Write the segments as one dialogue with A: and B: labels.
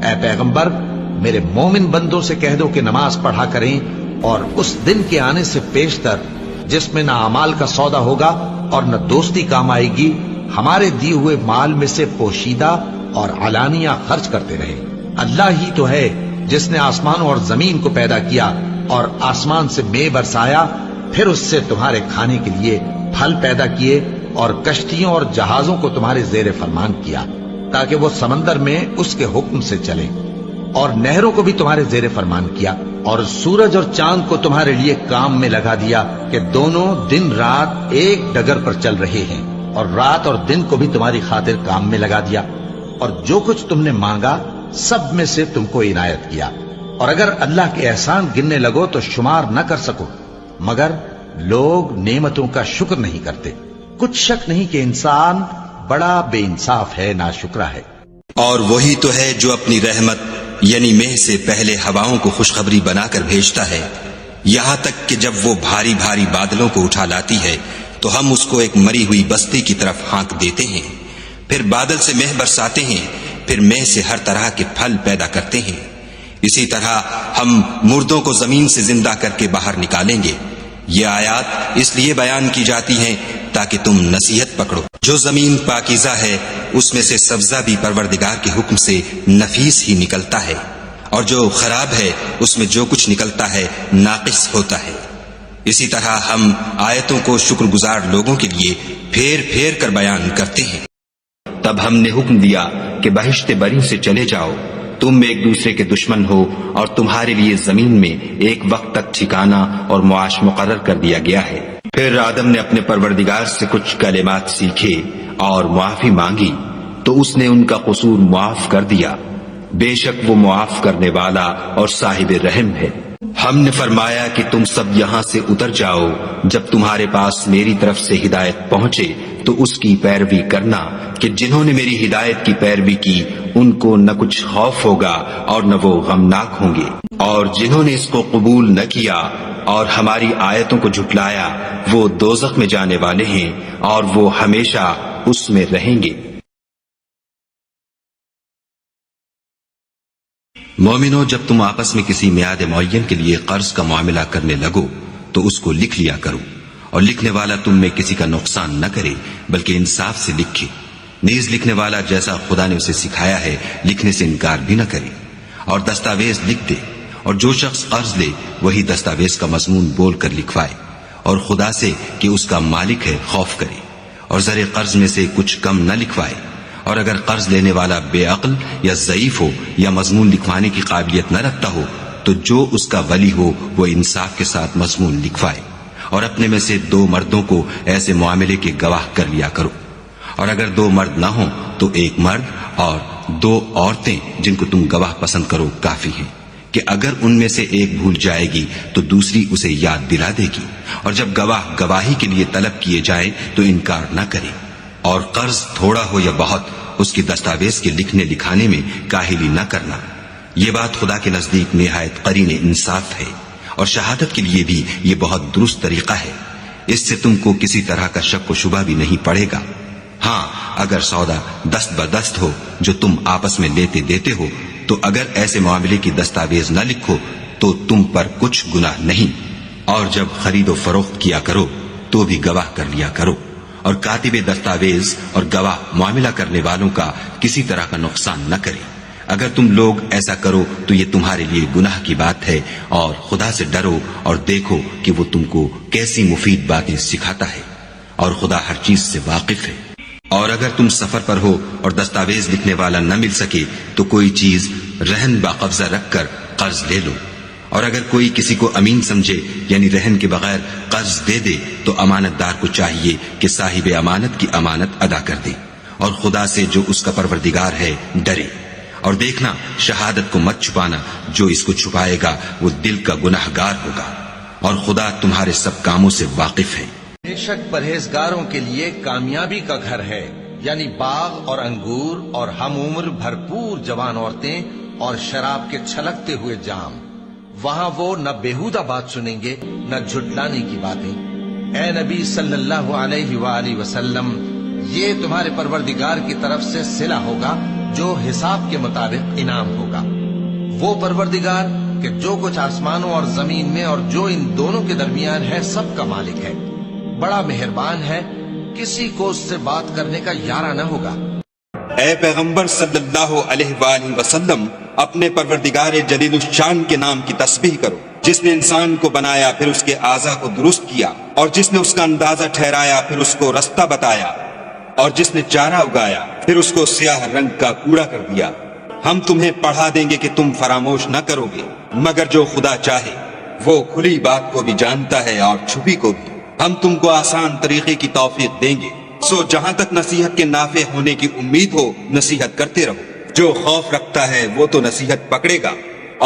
A: اے پیغمبر میرے مومن بندوں سے کہہ دو کہ نماز پڑھا کریں اور اس دن کے آنے سے پیشتر جس میں نہ اعمال کا سودا ہوگا اور نہ دوستی کام آئے گی ہمارے دیے ہوئے مال میں سے پوشیدہ اور علانیہ خرچ کرتے رہے۔ اللہ ہی تو ہے جس نے آسمانوں اور زمین کو پیدا کیا اور آسمان سے مے برسایا، پھر اس سے تمہارے کھانے کے لیے پھل پیدا کیے اور کشتیوں اور جہازوں کو تمہارے زیر فرمان کیا تاکہ وہ سمندر میں اس کے حکم سے چلیں، اور نہروں کو بھی تمہارے زیر فرمان کیا، اور سورج اور چاند کو تمہارے لیے کام میں لگا دیا کہ دونوں دن رات ایک ڈگر پر چل رہے ہیں، اور رات اور دن کو بھی تمہاری خاطر کام میں لگا دیا، اور جو کچھ تم نے مانگا سب میں سے تم کو عنایت کیا، اور اگر اللہ کے احسان گننے لگو تو شمار نہ کر سکو، مگر لوگ نعمتوں کا شکر نہیں کرتے۔ کچھ شک نہیں کہ انسان بڑا بے انصاف ہے، ناشکرا ہے۔
B: اور وہی تو ہے جو اپنی رحمت یعنی مہ سے پہلے ہواؤں کو خوشخبری بنا کر بھیجتا ہے، یہاں تک کہ جب وہ بھاری بھاری بادلوں کو اٹھا لاتی ہے تو ہم اس کو ایک مری ہوئی بستی کی طرف ہانک دیتے ہیں، پھر بادل سے مہ برساتے ہیں، پھر مہ سے ہر طرح کے پھل پیدا کرتے ہیں۔ اسی طرح ہم مردوں کو زمین سے زندہ کر کے باہر نکالیں گے۔ یہ آیات اس لیے بیان کی جاتی ہیں تاکہ تم نصیحت پکڑو۔ جو زمین پاکیزہ ہے اس میں سے سبزہ بھی پروردگار کے حکم سے نفیس ہی نکلتا ہے، اور جو خراب ہے اس میں جو کچھ نکلتا ہے ناقص ہوتا ہے۔ اسی طرح ہم آیتوں کو شکر گزار لوگوں کے لیے پھیر پھیر کر بیان کرتے ہیں۔ تب ہم نے حکم دیا کہ بہشت بری سے چلے جاؤ، تم ایک دوسرے کے دشمن ہو، اور تمہارے لیے زمین میں ایک وقت تک ٹھکانہ اور معاش مقرر کر دیا گیا ہے۔ پھر آدم نے اپنے پروردگار سے کچھ کلمات سیکھے اور معافی مانگی تو اس نے ان کا قصور معاف کر دیا، بے شک وہ معاف کرنے والا اور صاحب رحم ہے۔ ہم نے فرمایا کہ تم سب یہاں سے اتر جاؤ، جب تمہارے پاس میری طرف سے ہدایت پہنچے تو اس کی پیروی کرنا کہ جنہوں نے میری ہدایت کی پیروی کی ان کو نہ کچھ خوف ہوگا اور نہ وہ غمناک ہوں گے، اور جنہوں نے اس کو قبول نہ کیا اور ہماری آیتوں کو جھٹلایا وہ دوزخ میں جانے والے ہیں اور وہ ہمیشہ اس میں رہیں گے۔ مومنو، جب تم آپس میں کسی میعاد معین کے لیے قرض کا معاملہ کرنے لگو تو اس کو لکھ لیا کرو، اور لکھنے والا تم میں کسی کا نقصان نہ کرے بلکہ انصاف سے لکھے، نیز لکھنے والا جیسا خدا نے اسے سکھایا ہے لکھنے سے انکار بھی نہ کرے، اور دستاویز لکھ دے، اور جو شخص قرض لے وہی دستاویز کا مضمون بول کر لکھوائے، اور خدا سے کہ اس کا مالک ہے خوف کرے، اور زر قرض میں سے کچھ کم نہ لکھوائے، اور اگر قرض لینے والا بے عقل یا ضعیف ہو یا مضمون لکھوانے کی قابلیت نہ رکھتا ہو تو جو اس کا ولی ہو وہ انصاف کے ساتھ مضمون لکھوائے، اور اپنے میں سے 2 مردوں کو ایسے معاملے کے گواہ کر لیا کرو، اور اگر 2 مرد نہ ہوں تو 1 مرد اور 2 عورتیں جن کو تم گواہ پسند کرو کافی ہیں، کہ اگر ان میں سے ایک بھول جائے گی تو دوسری اسے یاد دلا دے گی، اور جب گواہ گواہی کے لیے طلب کیے جائیں تو انکار نہ کرے، اور قرض تھوڑا ہو یا بہت اس کی دستاویز کے لکھنے لکھانے میں کاہلی نہ کرنا۔ یہ بات خدا کے نزدیک نہایت قرین انصاف ہے، اور شہادت کے لیے بھی یہ بہت درست طریقہ ہے، اس سے تم کو کسی طرح کا شک و شبہ بھی نہیں پڑے گا۔ ہاں، اگر سودا دست بدست ہو جو تم آپس میں لیتے دیتے ہو تو اگر ایسے معاملے کی دستاویز نہ لکھو تو تم پر کچھ گناہ نہیں، اور جب خرید و فروخت کیا کرو تو بھی گواہ کر لیا کرو، اور کاتب دستاویز اور گواہ معاملہ کرنے والوں کا کسی طرح کا نقصان نہ کرے۔ اگر تم لوگ ایسا کرو تو یہ تمہارے لیے گناہ کی بات ہے، اور خدا سے ڈرو اور دیکھو کہ وہ تم کو کیسی مفید باتیں سکھاتا ہے، اور خدا ہر چیز سے واقف ہے۔ اور اگر تم سفر پر ہو اور دستاویز لکھنے والا نہ مل سکے تو کوئی چیز رہن باقبضہ رکھ کر قرض لے لو، اور اگر کوئی کسی کو امین سمجھے یعنی رہن کے بغیر قرض دے دے تو امانت دار کو چاہیے کہ صاحب امانت کی امانت ادا کر دے، اور خدا سے جو اس کا پروردگار ہے ڈرے، اور دیکھنا شہادت کو مت چھپانا، جو اس کو چھپائے گا وہ دل کا گناہ گار ہوگا، اور خدا تمہارے سب کاموں سے واقف ہے۔
A: بے شک پرہیزگاروں کے لیے کامیابی کا گھر ہے، یعنی باغ اور انگور اور ہم عمر بھرپور جوان عورتیں اور شراب کے چھلکتے ہوئے جام، وہاں وہ نہ بیہودہ بات سنیں گے نہ جھٹلانے کی باتیں۔ اے نبی صلی اللہ علیہ وآلہ وسلم، یہ تمہارے پروردگار کی طرف سے صلہ ہوگا، جو حساب کے مطابق انعام ہوگا۔ وہ پروردگار کہ جو کچھ آسمانوں اور زمین میں اور جو ان دونوں کے درمیان ہے سب کا مالک ہے، بڑا مہربان ہے، کسی کو اس سے بات کرنے کا یارہ نہ ہوگا۔
B: اے پیغمبر صلی اللہ علیہ وآلہ وسلم، اپنے پروردگار جلیل الشان کے نام کی تسبیح کرو، جس نے انسان کو بنایا پھر اس کے اعضاء کو درست کیا، اور جس نے اس کا اندازہ ٹھہرایا پھر اس کو رستہ بتایا، اور جس نے چارہ اگایا پھر اس کو سیاہ رنگ کا کوڑا کر دیا۔ ہم تمہیں پڑھا دیں گے کہ تم فراموش نہ کرو گے، مگر جو خدا چاہے، وہ کھلی بات کو بھی جانتا ہے اور چھپی کو بھی۔ ہم تم کو آسان طریقے کی توفیق دیں گے، سو جہاں تک نصیحت کے نافع ہونے کی امید ہو نصیحت کرتے رہو۔ جو خوف رکھتا ہے وہ تو نصیحت پکڑے گا،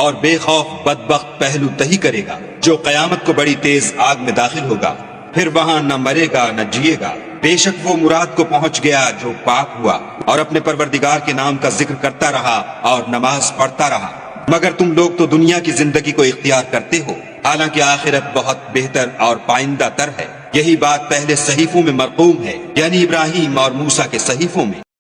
B: اور بے خوف بدبخت پہلو تہی کرے گا، جو قیامت کو بڑی تیز آگ میں داخل ہوگا، پھر وہاں نہ مرے گا نہ جیے گا۔ بے شک وہ مراد کو پہنچ گیا جو پاک ہوا، اور اپنے پروردگار کے نام کا ذکر کرتا رہا اور نماز پڑھتا رہا۔ مگر تم لوگ تو دنیا کی زندگی کو اختیار کرتے ہو، حالانکہ آخرت بہت بہتر اور پائندہ تر ہے۔ یہی بات پہلے صحیفوں میں مرقوم ہے، یعنی ابراہیم اور موسیٰ کے صحیفوں میں۔